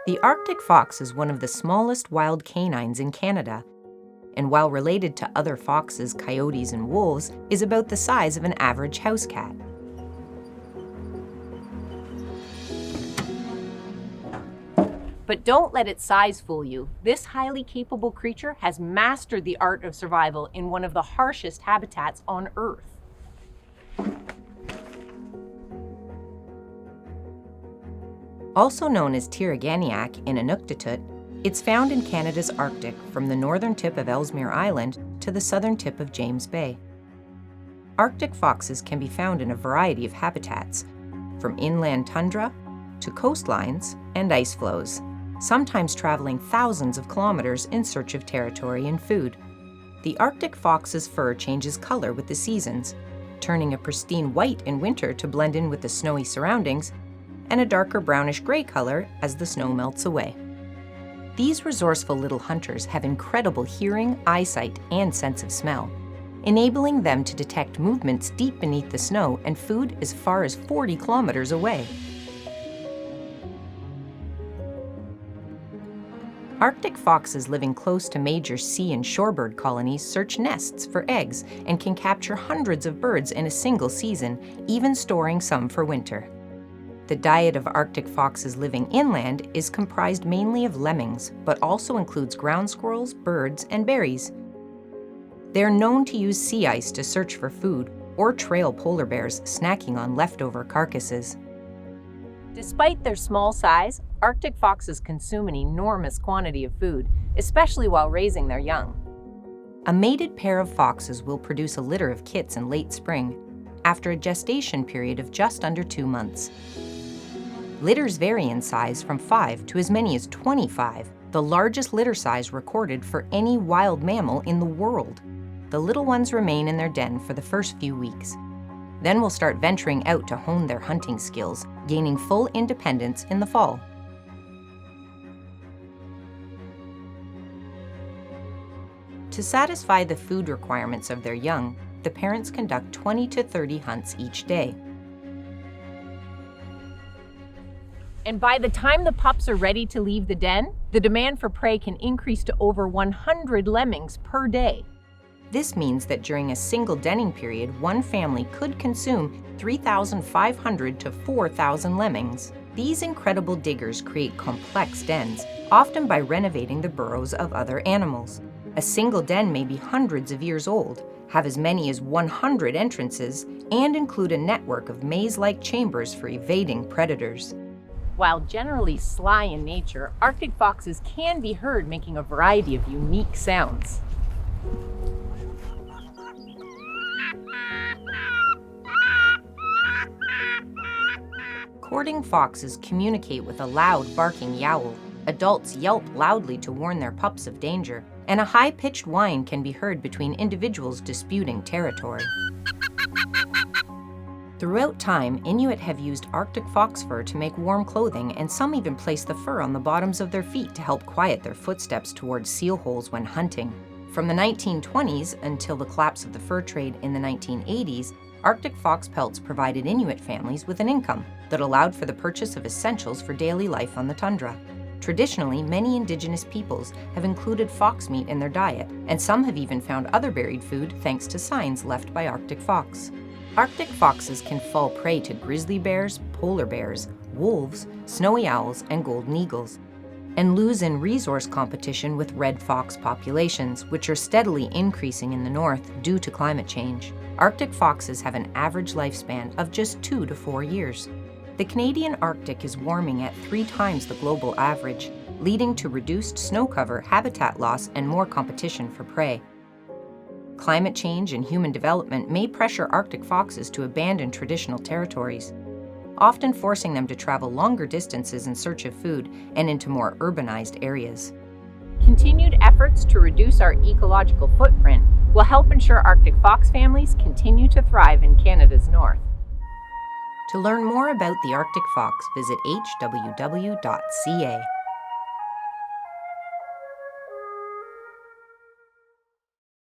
The Arctic fox is one of the smallest wild canines in Canada, and while related to other foxes, coyotes, and wolves, is about the size of an average house cat. But don't let its size fool you. This highly capable creature has mastered the art of survival in one of the harshest habitats on Earth. Also known as Tiraganiac in Inuktitut, it's found in Canada's Arctic from the northern tip of Ellesmere Island to the southern tip of James Bay. Arctic foxes can be found in a variety of habitats, from inland tundra to coastlines and ice floes, sometimes traveling thousands of kilometers in search of territory and food. The Arctic fox's fur changes color with the seasons, turning a pristine white in winter to blend in with the snowy surroundings, and a darker brownish-gray color as the snow melts away. These resourceful little hunters have incredible hearing, eyesight, and sense of smell, enabling them to detect movements deep beneath the snow and food as far as 40 kilometers away. Arctic foxes living close to major sea and shorebird colonies search nests for eggs and can capture hundreds of birds in a single season, even storing some for winter. The diet of Arctic foxes living inland is comprised mainly of lemmings, but also includes ground squirrels, birds, and berries. They are known to use sea ice to search for food or trail polar bears snacking on leftover carcasses. Despite their small size, Arctic foxes consume an enormous quantity of food, especially while raising their young. A mated pair of foxes will produce a litter of kits in late spring, after a gestation period of just under 2 months. Litters vary in size from 5 to as many as 25, the largest litter size recorded for any wild mammal in the world. The little ones remain in their den for the first few weeks. Then will start venturing out to hone their hunting skills, gaining full independence in the fall. To satisfy the food requirements of their young, the parents conduct 20 to 30 hunts each day. And by the time the pups are ready to leave the den, the demand for prey can increase to over 100 lemmings per day. This means that during a single denning period, one family could consume 3,500 to 4,000 lemmings. These incredible diggers create complex dens, often by renovating the burrows of other animals. A single den may be hundreds of years old, have as many as 100 entrances, and include a network of maze-like chambers for evading predators. While generally sly in nature, Arctic foxes can be heard making a variety of unique sounds. Courting foxes communicate with a loud barking yowl. Adults yelp loudly to warn their pups of danger, and a high-pitched whine can be heard between individuals disputing territory. Throughout time, Inuit have used Arctic fox fur to make warm clothing, and some even place the fur on the bottoms of their feet to help quiet their footsteps towards seal holes when hunting. From the 1920s until the collapse of the fur trade in the 1980s, Arctic fox pelts provided Inuit families with an income that allowed for the purchase of essentials for daily life on the tundra. Traditionally, many Indigenous peoples have included fox meat in their diet, and some have even found other buried food thanks to signs left by Arctic fox. Arctic foxes can fall prey to grizzly bears, polar bears, wolves, snowy owls, and golden eagles, and lose in resource competition with red fox populations, which are steadily increasing in the north due to climate change. Arctic foxes have an average lifespan of just 2 to 4 years. The Canadian Arctic is warming at 3 times the global average, leading to reduced snow cover, habitat loss, and more competition for prey. Climate change and human development may pressure Arctic foxes to abandon traditional territories, often forcing them to travel longer distances in search of food and into more urbanized areas. Continued efforts to reduce our ecological footprint will help ensure Arctic fox families continue to thrive in Canada's north. To learn more about the Arctic fox, visit hww.ca.